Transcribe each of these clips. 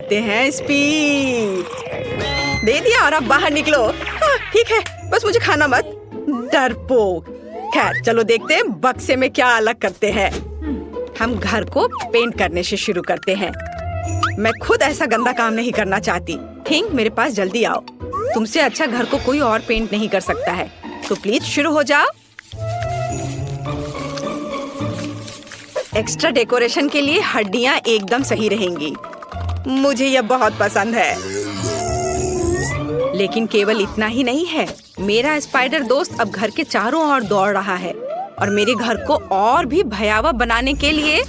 करते हैं स्पीड। दे दिया और अब बाहर निकलो। ठीक है, बस मुझे खाना मत, डरपोक। खैर चलो देखते हैं बक्से में क्या अलग करते हैं। हम घर को पेंट करने से शुरू करते हैं। मैं खुद ऐसा गंदा काम नहीं करना चाहती। थिंक मेरे पास जल्दी आओ। तुमसे अच्छा घर को कोई और पेंट नहीं कर सकता है, तो प्लीज शुरू हो जाओ। एक्स्ट्रा डेकोरेशन के लिए हड्डियां एकदम सही रहेंगी। मुझे यह बहुत पसंद है। लेकिन केवल इतना ही नहीं है, मेरा स्पाइडर दोस्त अब घर के चारों ओर दौड़ रहा है और मेरे घर को और भी भयावह बनाने के लिए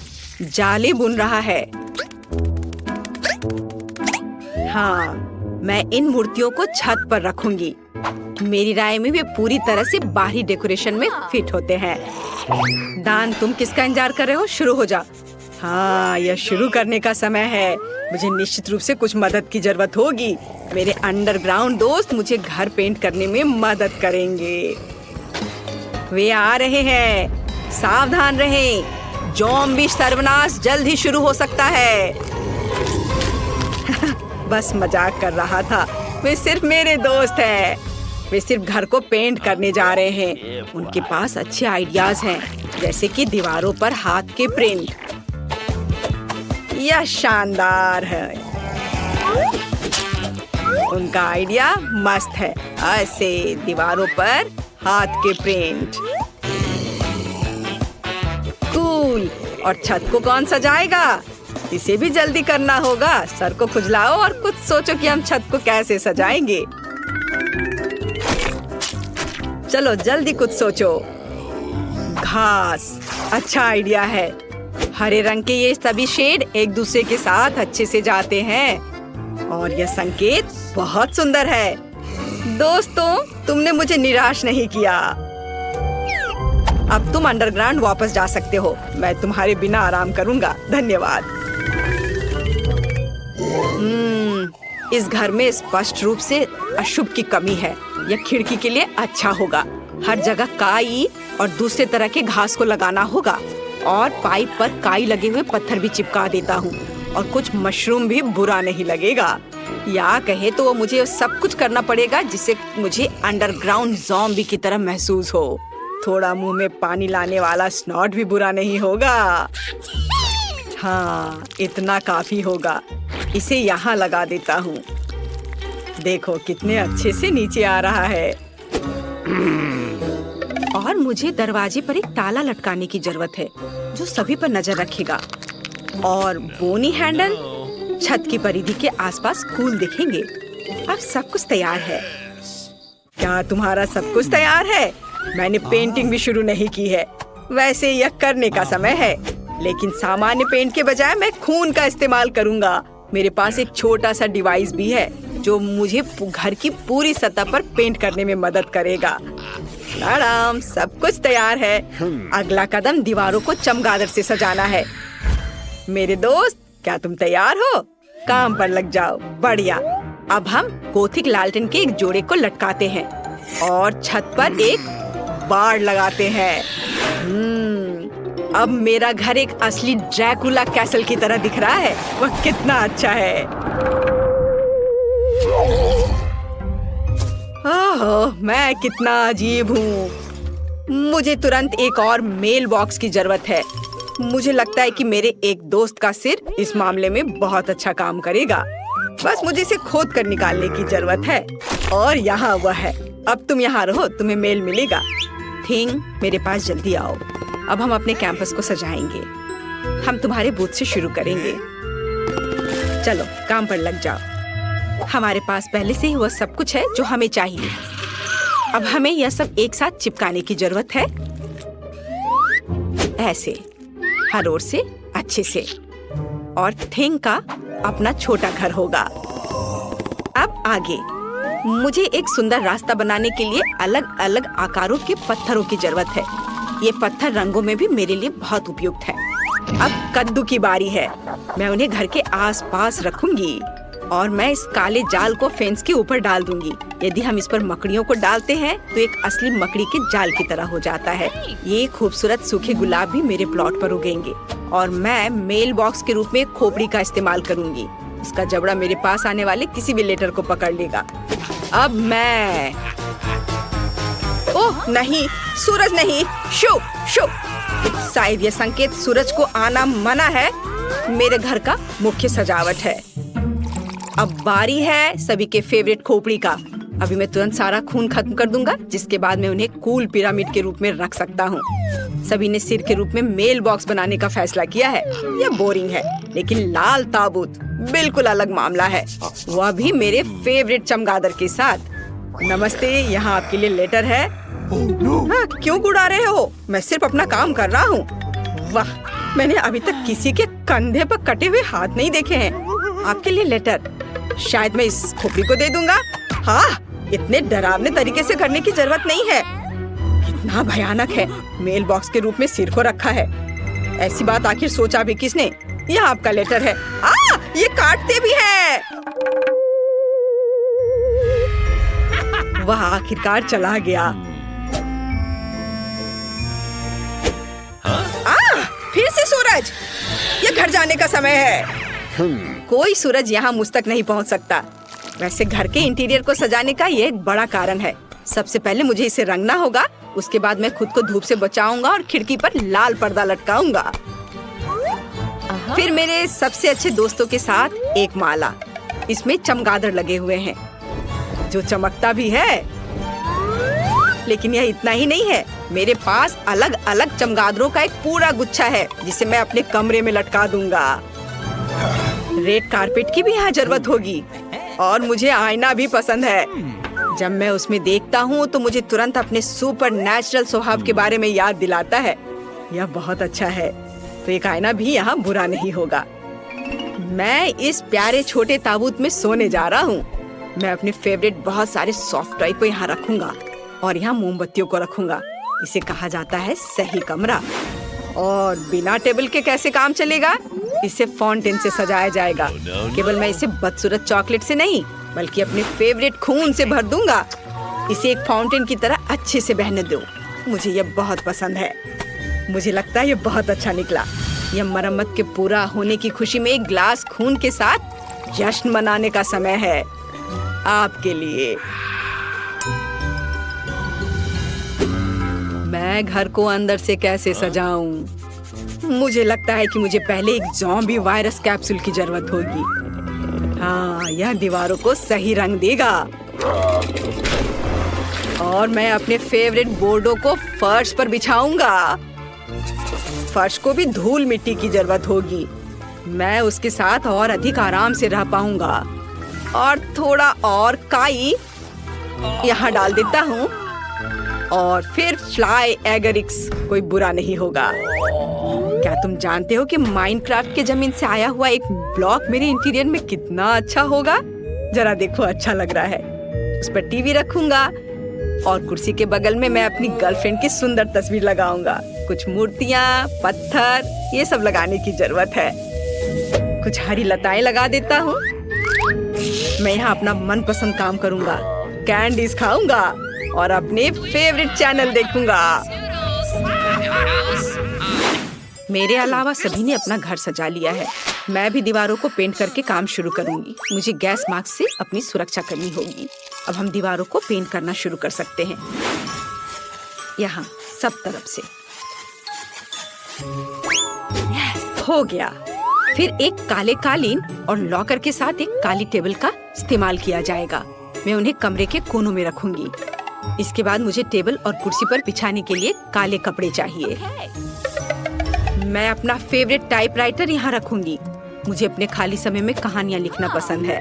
जाले बुन रहा है। हाँ, मैं इन मूर्तियों को छत पर रखूंगी। मेरी राय में वे पूरी तरह से बाहरी डेकोरेशन में फिट होते हैं। दान, तुम किसका इंतजार कर रहे हो? शुरू हो जा। हाँ, यह शुरू करने का समय है। मुझे निश्चित रूप से कुछ मदद की जरूरत होगी। मेरे अंडरग्राउंड दोस्त मुझे घर पेंट करने में मदद करेंगे। वे आ रहे हैं, सावधान रहें। ज़ॉम्बी सर्वनाश जल्द ही शुरू हो सकता है। बस मजाक कर रहा था। वे सिर्फ मेरे दोस्त हैं। वे सिर्फ घर को पेंट करने जा रहे हैं। उनके पास अच्छे आइडियाज हैं, जैसे कि दीवारों पर हाथ के प्रिंट। यह शानदार है। उनका आइडिया मस्त है। ऐसे दीवारों पर हाथ के प्रिंट। कूल। और छत को कौन सजाएगा? इसे भी जल्दी करना होगा। सर को खुजलाओ और कुछ सोचो कि हम छत को कैसे सजाएंगे। चलो जल्दी कुछ सोचो। घास अच्छा आइडिया है। हरे रंग के ये सभी शेड एक दूसरे के साथ अच्छे से जाते हैं और यह संकेत बहुत सुंदर है। दोस्तों, तुमने मुझे निराश नहीं किया। अब तुम अंडरग्राउंड वापस जा सकते हो। मैं तुम्हारे बिना आराम करूंगा। धन्यवाद। इस घर में स्पष्ट रूप से अशुभ की कमी है। यह खिड़की के लिए अच्छा होगा। हर जगह काई और दूसरे तरह के घास को लगाना होगा और पाइप पर काई लगे हुए पत्थर भी चिपका देता हूँ और कुछ मशरूम भी बुरा नहीं लगेगा। या कहे तो वो मुझे सब कुछ करना पड़ेगा जिससे मुझे अंडरग्राउंड ज़ॉम्बी की तरह महसूस हो। थोड़ा मुंह में पानी लाने वाला स्नॉट भी बुरा नहीं होगा। हाँ, इतना काफी होगा। इसे यहाँ लगा देता हूँ। देखो कितने अच्छे से नीचे आ रहा है। और मुझे दरवाजे पर एक ताला लटकाने की जरूरत है जो सभी पर नजर रखेगा। और बोनी हैंडल छत की परिधि के आसपास कूल दिखेंगे। अब सब कुछ तैयार है। क्या तुम्हारा सब कुछ तैयार है? मैंने पेंटिंग भी शुरू नहीं की है। वैसे यह करने का समय है, लेकिन सामान्य पेंट के बजाय मैं खून का इस्तेमाल करूंगा। मेरे पास एक छोटा सा डिवाइस भी है जो मुझे घर की पूरी सतह पर पेंट करने में मदद करेगा। आराम, सब कुछ तैयार है। अगला कदम दीवारों को चमगादड़ से सजाना है। मेरे दोस्त, क्या तुम तैयार हो? काम पर लग जाओ। बढ़िया। अब हम गोथिक लालटेन के एक जोड़े को लटकाते हैं और छत पर एक बाड़ लगाते हैं। अब मेरा घर एक असली ड्रैकुला कैसल की तरह दिख रहा है। वह कितना अच्छा है। ओह, मैं कितना अजीब हूँ। मुझे तुरंत एक और मेल बॉक्स की जरूरत है। मुझे लगता है कि मेरे एक दोस्त का सिर इस मामले में बहुत अच्छा काम करेगा। बस मुझे इसे खोद कर निकालने की जरूरत है। और यहाँ वह है। अब तुम यहाँ रहो, तुम्हें मेल मिलेगा। थिंग, मेरे पास जल्दी आओ। अब हम अपने कैंपस को सजाएंगे। हम तुम्हारे बूथ से शुरू करेंगे। चलो काम पर लग जाओ। हमारे पास पहले से ही वह सब कुछ है जो हमें चाहिए। अब हमें यह सब एक साथ चिपकाने की जरूरत है। ऐसे हर ओर से अच्छे से। और थिंग का अपना छोटा घर होगा। अब आगे मुझे एक सुंदर रास्ता बनाने के लिए अलग अलग आकारों के पत्थरों की जरूरत है। ये पत्थर रंगों में भी मेरे लिए बहुत उपयुक्त है। अब कद्दू की बारी है। मैं उन्हें घर के आसपास रखूंगी और मैं इस काले जाल को फेंस के ऊपर डाल दूंगी। यदि हम इस पर मकड़ियों को डालते हैं तो एक असली मकड़ी के जाल की तरह हो जाता है। ये खूबसूरत सूखे गुलाब भी मेरे प्लॉट पर उगेंगे और मैं मेल बॉक्स के रूप में खोपड़ी का इस्तेमाल करूंगी। उसका जबड़ा मेरे पास आने वाले किसी भी लेटर को पकड़ लेगा। अब मैं ओह नहीं, सूरज नहीं, शो शो। शायद ये संकेत सूरज को आना मना है। मेरे घर का मुख्य सजावट है। अब बारी है सभी के फेवरेट खोपड़ी का। अभी मैं तुरंत सारा खून खत्म कर दूंगा, जिसके बाद मैं उन्हें कूल पिरामिड के रूप में रख सकता हूँ। सभी ने सिर के रूप में मेल बॉक्स बनाने का फैसला किया है। यह बोरिंग है, लेकिन लाल ताबूत बिल्कुल अलग मामला है, वह भी मेरे फेवरेट चमगादड़ के साथ। नमस्ते, यहाँ आपके लिए लेटर है। हाँ, क्यों उड़ा रहे हो? मैं सिर्फ अपना काम कर रहा हूँ। वाह, मैंने अभी तक किसी के कंधे पर कटे हुए हाथ नहीं देखे हैं। आपके लिए लेटर। शायद मैं इस खोपड़ी को दे दूंगा। हाँ, इतने डरावने तरीके से करने की जरूरत नहीं है। कितना भयानक है, मेल बॉक्स के रूप में सिर को रखा है। ऐसी बात आखिर सोचा भी किसने? यह आपका लेटर है। ये काटते भी हैं। वह आखिरकार चला गया। फिर से सूरज, ये घर जाने का समय है। कोई सूरज यहाँ मुझ तक नहीं पहुँच सकता। वैसे घर के इंटीरियर को सजाने का ये एक बड़ा कारण है। सबसे पहले मुझे इसे रंगना होगा, उसके बाद मैं खुद को धूप से बचाऊंगा और खिड़की पर लाल पर्दा लटकाऊंगा। फिर मेरे सबसे अच्छे दोस्तों के साथ एक माला। इसमें चमगादड़ लगे हुए हैं, जो चमकता भी है। लेकिन यह इतना ही नहीं है, मेरे पास अलग अलग चमगादड़ों का एक पूरा गुच्छा है, जिसे मैं अपने कमरे में लटका दूंगा। रेड कारपेट की भी यहाँ जरूरत होगी, और मुझे आईना भी पसंद है। जब मैं उसमें देखता हूँ तो मुझे तुरंत अपने सुपर नेचुरल स्वभाव के बारे में याद दिलाता है। यह बहुत अच्छा है, तो एक आईना भी यहाँ बुरा नहीं होगा। मैं इस प्यारे छोटे ताबूत में सोने जा रहा हूँ। मैं अपने फेवरेट बहुत सारे सॉफ्ट टॉय को यहाँ रखूंगा, और यहाँ मोमबत्तियों को रखूंगा। इसे कहा जाता है सही कमरा। और बिना टेबल के कैसे काम चलेगा? इसे फाउंटेन से सजाया जाएगा। केवल मैं इसे बदसूरत चॉकलेट से नहीं, बल्कि अपने फेवरेट खून से भर दूंगा। इसे एक फाउंटेन की तरह अच्छे से बहने दो। मुझे यह बहुत पसंद है। मुझे लगता है ये बहुत अच्छा निकला। यह मरम्मत के पूरा होने की खुशी में एक ग्लास खून के साथ जश्न मनाने का समय है। आपके लिए। मैं घर को अंदर से कैसे सजाऊं? मुझे लगता है कि मुझे पहले एक ज़ॉम्बी वायरस कैप्सूल की जरूरत होगी। हाँ, यह दीवारों को सही रंग देगा। और मैं अपने फेवरेट बोर्डों को फर्श पर बिछाऊंगा। फर्श को भी धूल मिट्टी की जरूरत होगी। मैं उसके साथ और अधिक आराम से रह पाऊंगा। और थोड़ा और काई यहाँ डाल देता हूँ। और फिर फ्लाई एगरिक्स, कोई बुरा नहीं होगा। क्या तुम जानते हो कि माइनक्राफ्ट के जमीन से आया हुआ एक ब्लॉक मेरे इंटीरियर में कितना अच्छा होगा? जरा देखो, अच्छा लग रहा है। उस पर टीवी रखूंगा, और कुर्सी के बगल में मैं अपनी गर्लफ्रेंड की सुंदर तस्वीर लगाऊंगा। कुछ मूर्तियाँ, पत्थर, ये सब लगाने की जरूरत है। कुछ हरी लताएं लगा देता हूँ। मैं यहाँ अपना मनपसंद काम करूंगा, कैंडीज खाऊंगा और अपने फेवरेट चैनल देखूंगा। मेरे अलावा सभी ने अपना घर सजा लिया है। मैं भी दीवारों को पेंट करके काम शुरू करूंगी। मुझे गैस मास्क से अपनी सुरक्षा करनी होगी। अब हम दीवारों को पेंट करना शुरू कर सकते हैं। यहाँ सब तरफ से। हो गया। फिर एक काले कालीन और लॉकर के साथ एक काली टेबल का इस्तेमाल किया जाएगा। मैं उन्हें कमरे के कोनों में रखूंगी। इसके बाद मुझे टेबल और कुर्सी पर बिछाने के लिए काले कपड़े चाहिए। मैं अपना फेवरेट टाइपराइटर यहाँ रखूंगी। मुझे अपने खाली समय में कहानियाँ लिखना पसंद है।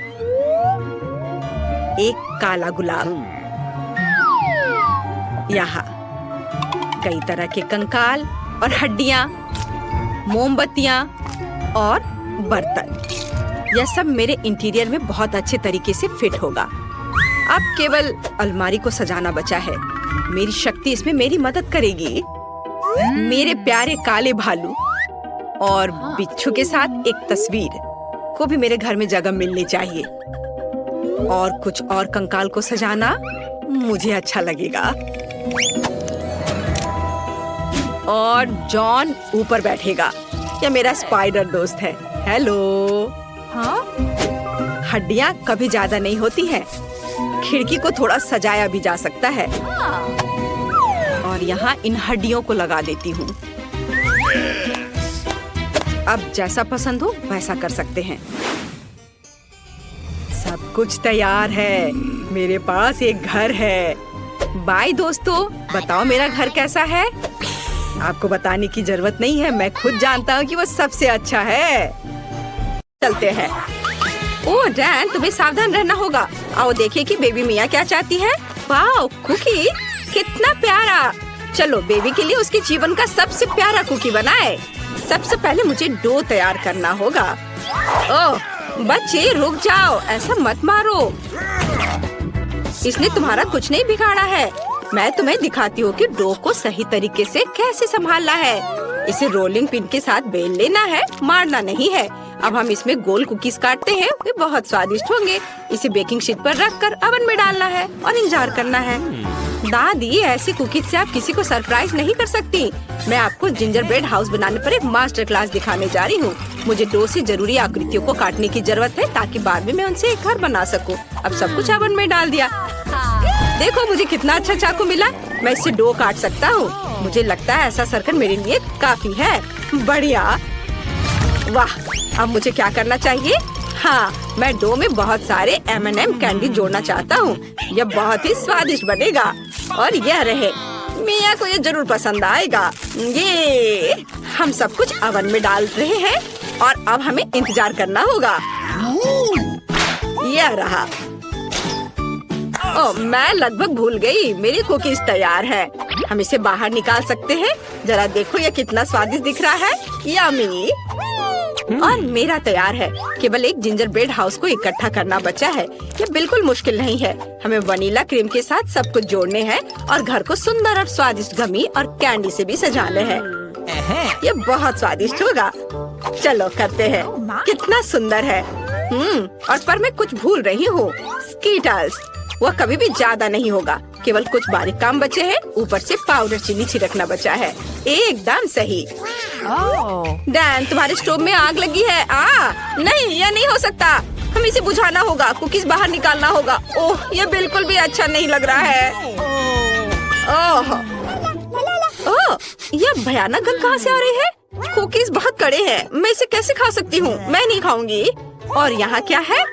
एक काला गुलाब। यहाँ कई तरह के कंकाल और हड्डियाँ, मोमबत्तियाँ और बर्तन। यह सब मेरे इंटीरियर में बहुत अच्छे तरीके से फिट होगा। अब केवल अलमारी को सजाना बचा है। मेरी शक्ति इसमें मेरी मदद करेगी। मेरे प्यारे काले भालू और बिच्छू के साथ एक तस्वीर को भी मेरे घर में जगह मिलनी चाहिए। और कुछ और कंकाल को सजाना मुझे अच्छा लगेगा। और जॉन ऊपर बैठेगा। यह मेरा स्पाइडर दोस्त है। हेलो। हाँ? हड्डियाँ कभी ज्यादा नहीं होती हैं। खिड़की को थोड़ा सजाया भी जा सकता है। और यहाँ इन हड्डियों को लगा देती हूँ। अब जैसा पसंद हो वैसा कर सकते हैं। सब कुछ तैयार है। मेरे पास एक घर है। बाय दोस्तों, बताओ मेरा घर कैसा है? आपको बताने की जरूरत नहीं है, मैं खुद जानता हूँ कि वो सबसे अच्छा है। चलते हैं। ओह डैन, तुम्हें सावधान रहना होगा। आओ देखिए कि बेबी मिया क्या चाहती है। वाह, कुकी कितना प्यारा। चलो बेबी के लिए उसके जीवन का सबसे प्यारा कुकी बनाए। सबसे पहले मुझे डो तैयार करना होगा। ओह बच्चे रुक जाओ, ऐसा मत मारो। इसने तुम्हारा कुछ नहीं बिगाड़ा है। मैं तुम्हें दिखाती हूँ कि डो को सही तरीके से कैसे संभालना है। इसे रोलिंग पिन के साथ बेल लेना है, मारना नहीं है। अब हम इसमें गोल कुकीज काटते हैं, वे बहुत स्वादिष्ट होंगे। इसे बेकिंग शीट पर रखकर ओवन में डालना है और इंतजार करना है। दादी, ऐसी कुकीज से आप किसी को सरप्राइज नहीं कर सकती। मैं आपको जिंजर ब्रेड हाउस बनाने पर एक मास्टर क्लास दिखाने जा रही हूँ। मुझे डो से जरूरी आकृतियों को काटने की जरूरत है ताकि बाद में मैं उनसे एक घर बना सकूँ। अब सब कुछ ओवन में डाल दिया। देखो मुझे कितना अच्छा चाकू मिला। मैं इससे डो काट सकता हूँ। मुझे लगता है ऐसा सर्कल मेरे लिए काफी है। बढ़िया। वाह, अब मुझे क्या करना चाहिए? हाँ, मैं डो में बहुत सारे M&M कैंडी जोड़ना चाहता हूँ। यह बहुत ही स्वादिष्ट बनेगा। और यह रहे, मिया को ये जरूर पसंद आएगा। ये हम सब कुछ ओवन में डाल रहे हैं और अब हमें इंतजार करना होगा। यह रहा। ओह, मैं लगभग भूल गई, मेरी कुकीज तैयार है। हम इसे बाहर निकाल सकते हैं। जरा देखो ये कितना स्वादिष्ट दिख रहा है। यम्मी। और मेरा तैयार है। केवल एक जिंजर ब्रेड हाउस को इकट्ठा करना बचा है। ये बिल्कुल मुश्किल नहीं है। हमें वनीला क्रीम के साथ सब कुछ जोड़ने हैं और घर को सुंदर और स्वादिष्ट गमी और कैंडी से भी सजाने हैं। ये बहुत स्वादिष्ट होगा। चलो करते हैं। कितना सुंदर है। और पर मैं कुछ भूल रही हूँ। स्कीटल्स, वह कभी भी ज्यादा नहीं होगा। केवल कुछ बारीक काम बचे हैं। ऊपर से पाउडर चिली छिड़कना बचा है। एकदम सही। डैन, तुम्हारे स्टोव में आग लगी है। नहीं, यह नहीं हो सकता। हमें इसे बुझाना होगा। कुकीज बाहर निकालना होगा। ओह, यह बिल्कुल भी अच्छा नहीं लग रहा है। ओह, यह भयानक गंध कहाँ से आ रही है? कुकीज बहुत कड़े हैं। मैं इसे कैसे खा सकती हूँ? मैं नहीं खाऊंगी। और यहाँ क्या है?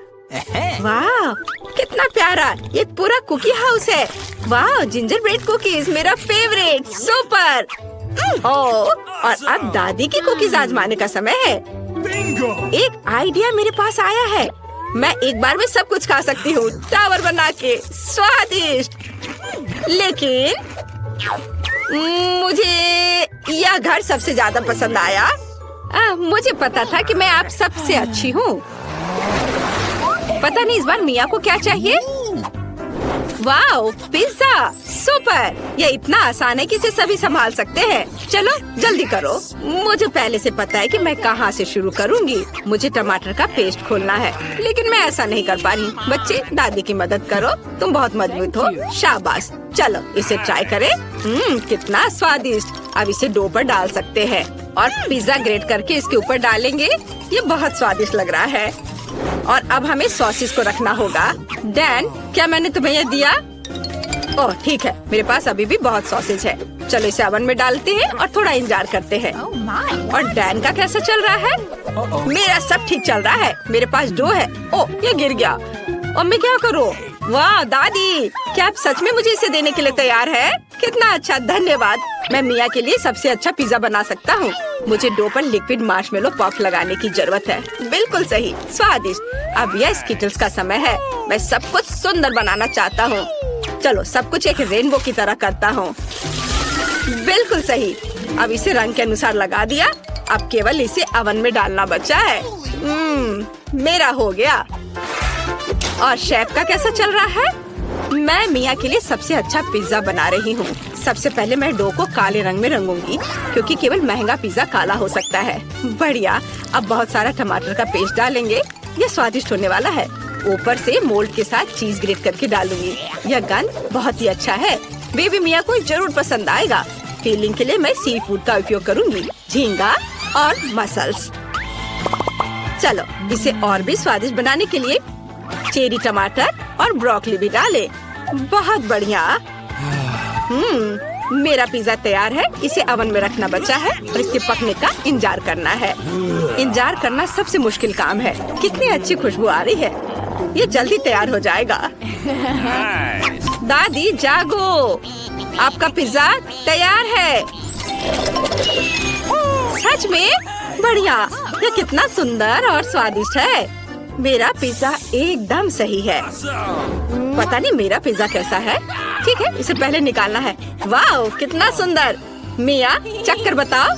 वाह, कितना प्यारा। ये पूरा कुकी हाउस है। वाह, जिंजर ब्रेड कुकीज मेरा फेवरेट। सुपर। और अब दादी की कुकीज आजमाने का समय है। एक आइडिया मेरे पास आया है। मैं एक बार में सब कुछ खा सकती हूँ, टावर बना के। स्वादिष्ट। लेकिन मुझे यह घर सबसे ज्यादा पसंद आया। मुझे पता था कि मैं आप सबसे अच्छी हूँ। पता नहीं इस बार मिया को क्या चाहिए। Wow, pizza. सुपर। ये इतना आसान है कि इसे सभी संभाल सकते हैं। चलो जल्दी करो। मुझे पहले से पता है कि मैं कहाँ से शुरू करूँगी। मुझे टमाटर का पेस्ट खोलना है, लेकिन मैं ऐसा नहीं कर पा रही। बच्चे, दादी की मदद करो। तुम बहुत मजबूत हो। शाबाश। चलो इसे ट्राई करें। कितना स्वादिष्ट। अब इसे डो पर डाल सकते हैं और पिज्जा ग्रेट करके इसके ऊपर डालेंगे। ये बहुत स्वादिष्ट लग रहा है। और अब हमें सॉसेस को रखना होगा। डैन, क्या मैंने तुम्हें यह दिया? ओह ठीक है, मेरे पास अभी भी बहुत सॉसेज है। चलो इसे ओवन में डालते हैं और थोड़ा इंतजार करते हैं। और डैन का कैसा चल रहा है? मेरा सब ठीक चल रहा है। मेरे पास डो है। ओह, ये गिर गया। और मैं क्या करूँ? वाह दादी, क्या आप सच में मुझे इसे देने के लिए तैयार है? कितना अच्छा, धन्यवाद। मैं मिया के लिए सबसे अच्छा पिज्जा बना सकता हूँ। मुझे डो पर लिक्विड मार्शमेलो पफ लगाने की जरूरत है। बिल्कुल सही, स्वादिष्ट। अब यह स्कीटल्स का समय है। मैं सब कुछ सुंदर बनाना चाहता हूँ। चलो सब कुछ एक रेनबो की तरह करता हूँ। बिल्कुल सही। अब इसे रंग के अनुसार लगा दिया। अब केवल इसे ओवन में डालना बचा है। मेरा हो गया। और शेफ का कैसा चल रहा है? मैं मिया के लिए सबसे अच्छा पिज्जा बना रही हूँ। सबसे पहले मैं डो को काले रंग में रंगूंगी, क्योंकि केवल महंगा पिज्जा काला हो सकता है। बढ़िया। अब बहुत सारा टमाटर का पेस्ट डालेंगे। यह स्वादिष्ट होने वाला है। ऊपर से मोल्ड के साथ चीज ग्रेट करके डालूंगी। यह गंध बहुत ही अच्छा है। बेबी मिया को जरूर पसंद आएगा। फीलिंग के लिए मैं सी फूड का उपयोग करूंगी, झींगा और मसल्स। चलो इसे और भी स्वादिष्ट बनाने के लिए चेरी टमाटर और ब्रोकली भी डाले। बहुत बढ़िया। मेरा पिज्जा तैयार है। इसे ओवन में रखना बचा है और इसके पकने का इंतजार करना है। इंतजार करना सबसे मुश्किल काम है। कितनी अच्छी खुशबू आ रही है। ये जल्दी तैयार हो जाएगा। दादी जागो, आपका पिज्जा तैयार है। सच में? बढ़िया। ये कितना सुंदर और स्वादिष्ट है। मेरा पिज्जा एकदम सही है। पता नहीं मेरा पिज्जा कैसा है। ठीक है, इसे पहले निकालना है। वाह, कितना सुंदर। मिया, चक्कर बताओ।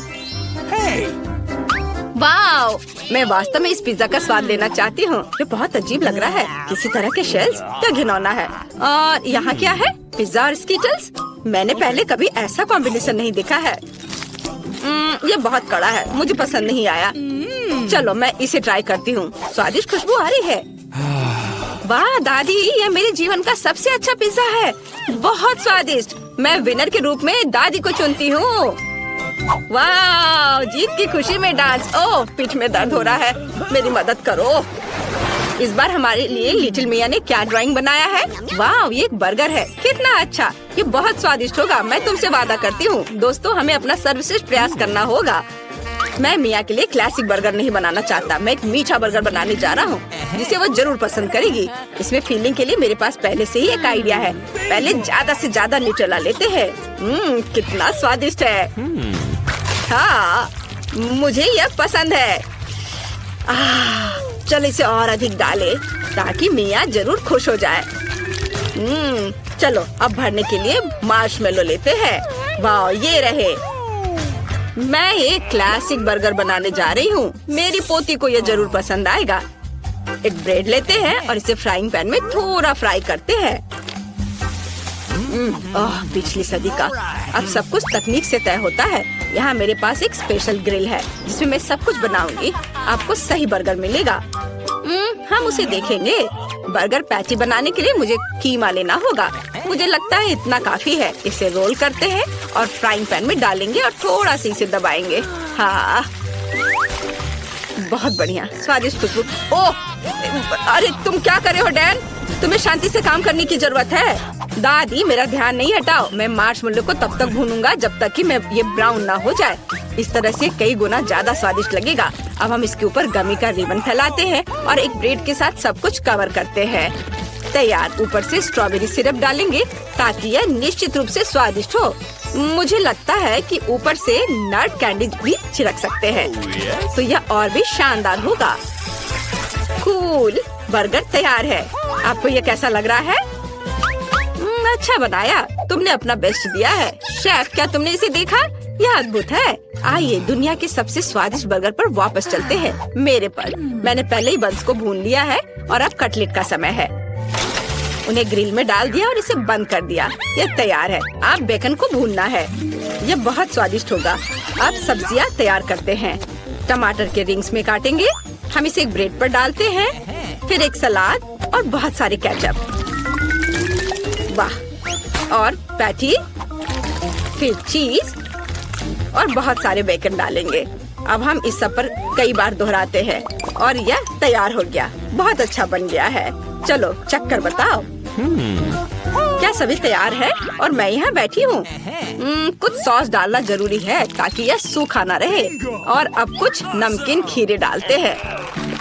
वाह, मैं वास्तव में इस पिज्जा का स्वाद लेना चाहती हूँ। ये बहुत अजीब लग रहा है। किसी तरह के शेल्स, क्या घिनौना है। और यहाँ क्या है? पिज्जा और स्कीटल्स। मैंने पहले कभी ऐसा कॉम्बिनेशन नहीं देखा है। ये बहुत कड़ा है, मुझे पसंद नहीं आया। चलो मैं इसे ट्राई करती हूँ। स्वादिष्ट खुशबू आ रही है। वाह दादी, ये मेरे जीवन का सबसे अच्छा पिज्जा है। बहुत स्वादिष्ट। मैं विनर के रूप में दादी को चुनती हूँ। वाह, जीत की खुशी में डांस। ओह, पीठ में दर्द हो रहा है। मेरी मदद करो। इस बार हमारे लिए लिटिल मिया ने क्या ड्राइंग बनाया है? वाह, ये एक बर्गर है। कितना अच्छा। ये बहुत स्वादिष्ट होगा, मैं तुमसे वादा करती हूँ। दोस्तों, हमें अपना सर्वश्रेष्ठ प्रयास करना होगा। मैं मिया के लिए क्लासिक बर्गर नहीं बनाना चाहता। मैं एक मीठा बर्गर बनाने जा रहा हूँ जिसे वो जरूर पसंद करेगी। इसमें फीलिंग के लिए मेरे पास पहले से ही एक आइडिया है। पहले ज्यादा से ज्यादा न्यूट्रेला लेते हैं। कितना स्वादिष्ट है। हाँ, मुझे यह पसंद है। चलो इसे और अधिक डालें ताकि मिया जरूर खुश हो जाए। चलो अब भरने के लिए मार्शमेलो लेते हैं। वाह, ये रहे। मैं एक क्लासिक बर्गर बनाने जा रही हूँ। मेरी पोती को यह जरूर पसंद आएगा। एक ब्रेड लेते हैं और इसे फ्राइंग पैन में थोड़ा फ्राई करते हैं। पिछली सदी का। अब सब कुछ तकनीक से तय होता है। यहाँ मेरे पास एक स्पेशल ग्रिल है जिसमें मैं सब कुछ बनाऊंगी। आपको सही बर्गर मिलेगा। हम उसे देखेंगे। बर्गर पैटी बनाने के लिए मुझे कीमा लेना होगा। मुझे लगता है इतना काफी है। इसे रोल करते हैं और फ्राइंग पैन में डालेंगे और थोड़ा सा इसे दबाएंगे। हाँ, बहुत बढ़िया, स्वादिष्ट खुशबू। ओह, अरे तुम क्या कर रहे हो डैन? तुम्हें शांति से काम करने की जरूरत है। दादी, मेरा ध्यान नहीं हटाओ। मैं मार्शमेलो को तब तक भूनूंगा जब तक कि ये ब्राउन ना हो जाए। इस तरह से कई गुना ज्यादा स्वादिष्ट लगेगा। अब हम इसके ऊपर गमी का रिबन फैलाते हैं और एक ब्रेड के साथ सब कुछ कवर करते हैं। तैयार। ऊपर से स्ट्रॉबेरी सिरप डालेंगे ताकि यह निश्चित रूप से स्वादिष्ट हो। मुझे लगता है कि ऊपर से नट कैंडी भी छिड़क सकते हैं तो यह और भी शानदार होगा। कूल, बर्गर तैयार है। आपको यह कैसा लग रहा है? अच्छा बनाया। तुमने अपना बेस्ट दिया है। शेफ, क्या तुमने इसे देखा? यह अद्भुत है। आइए दुनिया के सबसे स्वादिष्ट बर्गर पर वापस चलते हैं। मेरे पर। मैंने पहले ही बंस को भून लिया है और अब कटलेट का समय है। उन्हें ग्रिल में डाल दिया और इसे बंद कर दिया। यह तैयार है। आप बेकन को भूनना है। यह बहुत स्वादिष्ट होगा। अब सब्जियां तैयार करते हैं। टमाटर के रिंग्स में काटेंगे। हम इसे एक ब्रेड पर डालते हैं। फिर एक सलाद और बहुत सारे केचप। वाह, और पैटी, फिर चीज और बहुत सारे बेकन डालेंगे। अब हम इस सब पर कई बार दोहराते हैं और यह तैयार हो गया। बहुत अच्छा बन गया है। चलो चक्कर बताओ। क्या सभी तैयार है? और मैं यहाँ बैठी हूँ। कुछ सॉस डालना जरूरी है ताकि यह सूखा ना रहे। और अब कुछ नमकीन खीरे डालते हैं।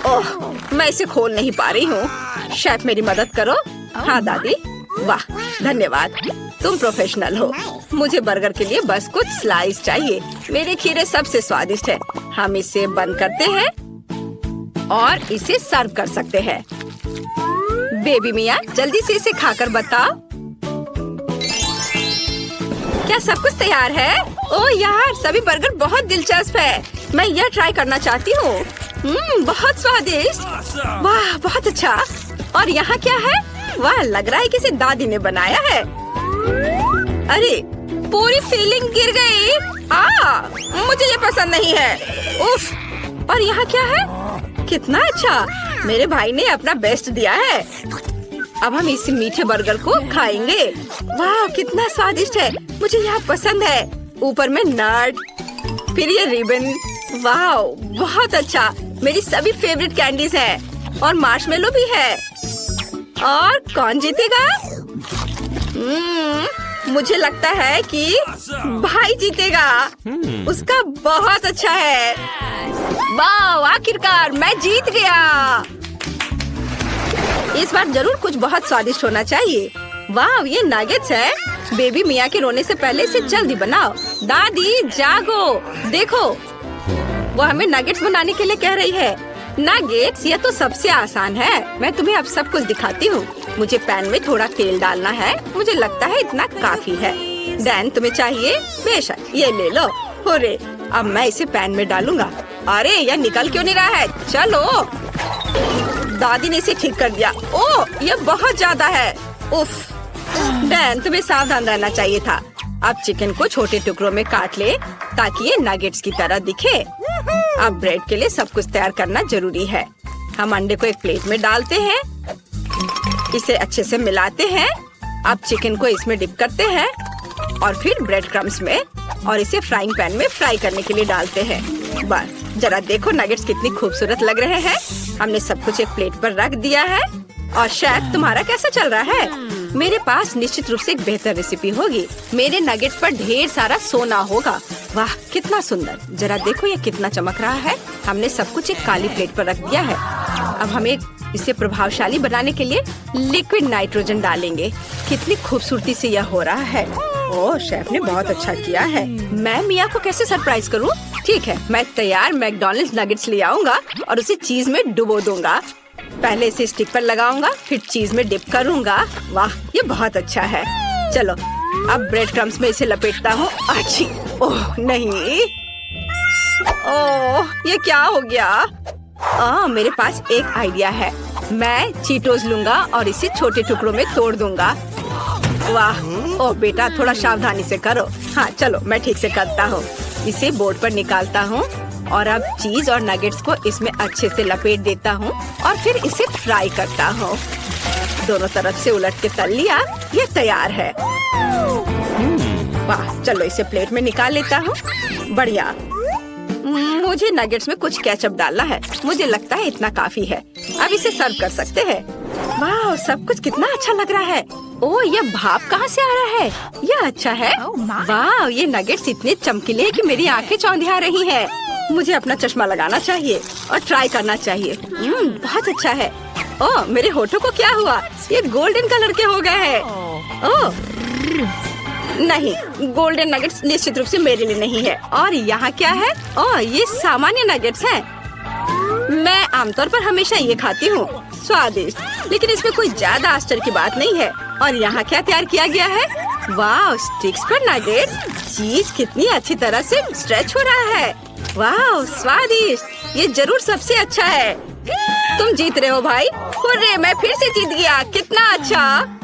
ओह, मैं इसे खोल नहीं पा रही हूँ। शेफ, मेरी मदद करो। हाँ दादी। वाह, धन्यवाद। तुम प्रोफेशनल हो। मुझे बर्गर के लिए बस कुछ स्लाइस चाहिए। मेरे खीरे सबसे स्वादिष्ट है। हम इसे बंद करते हैं और इसे सर्व कर सकते हैं। बेबी मिया, जल्दी से इसे खाकर बताओ। क्या सब कुछ तैयार है? ओह यार, सभी बर्गर बहुत दिलचस्प है। मैं यह ट्राई करना चाहती हूँ। बहुत स्वादिष्ट। वाह, बहुत अच्छा। और यहाँ क्या है? वाह, लग रहा है कि इसे दादी ने बनाया है। अरे, पूरी फीलिंग गिर गई। मुझे ये पसंद नहीं है। उफ। और यहाँ क्या है? कितना अच्छा। मेरे भाई ने अपना बेस्ट दिया है। अब हम इस मीठे बर्गर को खाएंगे। वाह, कितना स्वादिष्ट है। मुझे यह पसंद है। ऊपर में नट, फिर ये रिबन। वाह, बहुत अच्छा। मेरी सभी फेवरेट कैंडीज हैं और मार्शमेलो भी है। और कौन जीतेगा? मुझे लगता है कि भाई जीतेगा। उसका बहुत अच्छा है। वाह, आखिरकार मैं जीत गया। इस बार जरूर कुछ बहुत स्वादिष्ट होना चाहिए। वाह, ये नगेट्स है। बेबी मिया के रोने से पहले इसे जल्दी बनाओ। दादी जागो, देखो वो हमें नगेट्स बनाने के लिए कह रही है। नगेट्स, ये तो सबसे आसान है। मैं तुम्हें अब सब कुछ दिखाती हूँ। मुझे पैन में थोड़ा तेल डालना है। मुझे लगता है इतना काफी है। डैन, तुम्हें चाहिए? बेशक, ये ले लो। होरे, अब मैं इसे पैन में डालूंगा। अरे यह निकल क्यों नहीं रहा है? चलो, दादी ने इसे ठीक कर दिया। ओह, यह बहुत ज्यादा है। उफ, डैन तुम्हें सावधान रहना चाहिए था। अब चिकन को छोटे टुकड़ों में काट ले ताकि ये नगेट्स की तरह दिखे। अब ब्रेड के लिए सब कुछ तैयार करना जरूरी है। हम अंडे को एक प्लेट में डालते हैं, इसे अच्छे से मिलाते हैं। अब चिकन को इसमें डिप करते हैं और फिर ब्रेड क्रम्स में, और इसे फ्राइंग पैन में फ्राई करने के लिए डालते हैं। बस जरा देखो नगेट्स कितनी खूबसूरत लग रहे हैं। हमने सब कुछ एक प्लेट पर रख दिया है। और शेफ, तुम्हारा कैसा चल रहा है? मेरे पास निश्चित रूप से एक बेहतर रेसिपी होगी। मेरे नगेट्स पर ढेर सारा सोना होगा। वाह, कितना सुंदर। जरा देखो ये कितना चमक रहा है। हमने सब कुछ एक काली प्लेट पर रख दिया है। अब हमें इसे प्रभावशाली बनाने के लिए लिक्विड नाइट्रोजन डालेंगे। कितनी खूबसूरती से यह हो रहा है। ओह, शेफ ने बहुत अच्छा किया है। मैं मिया को कैसे सरप्राइज करूं? ठीक है, मैं तैयार मैकडॉनल्ड्स नगेट्स ले आऊंगा और उसे चीज में डुबो दूंगा। पहले इसे स्टिक पर लगाऊंगा, फिर चीज में डिप करूंगा। वाह, ये बहुत अच्छा है। चलो, अब ब्रेड क्रम्स में इसे लपेटता हूँ। अच्छी, ओह नहीं, ओह ये क्या हो गया? मेरे पास एक आइडिया है। मैं चीटोस लूंगा और इसे छोटे टुकड़ों में तोड़ दूंगा। वाह, ओह बेटा थोड़ा सावधानी से करो। हाँ चलो, मैं ठीक से करता हूँ। इसे बोर्ड पर निकालता हूँ और अब चीज और नगेट्स को इसमें अच्छे से लपेट देता हूँ और फिर इसे फ्राई करता हूँ। दोनों तरफ से उलट के तल लिया। ये तैयार है। वाह, चलो इसे प्लेट में निकाल लेता हूँ। बढ़िया। मुझे नगेट्स में कुछ केचप डालना है। मुझे लगता है इतना काफी है। अब इसे सर्व कर सकते हैं। वाह, सब कुछ कितना अच्छा लग रहा है। ओह, ये भाप कहाँ से आ रहा है? यह अच्छा है। वाह, ये नगेट्स इतने चमकीले हैं कि मेरी आंखें चौंधिया रही हैं। मुझे अपना चश्मा लगाना चाहिए और ट्राई करना चाहिए। बहुत अच्छा है। ओह, मेरे होठों को क्या हुआ? ये गोल्डन कलर के हो गए हैं। ओह नहीं, गोल्डन नगेट्स निश्चित रूप से मेरे लिए नहीं है। और यहाँ क्या है? ओह, ये सामान्य नगेट्स हैं। मैं आमतौर पर हमेशा ये खाती हूँ, स्वादिष्ट, लेकिन इसमें कोई ज्यादा आश्चर्य की बात नहीं है। और यहाँ क्या तैयार किया गया है? वाह, स्टिक्स पर नगेट्स। चीज कितनी अच्छी तरह से स्ट्रेच हो रहा है। वाह, स्वादिष्ट। ये जरूर सबसे अच्छा है। तुम जीत रहे हो भाई। हुर्रे, मैं फिर से जीत गया। कितना अच्छा।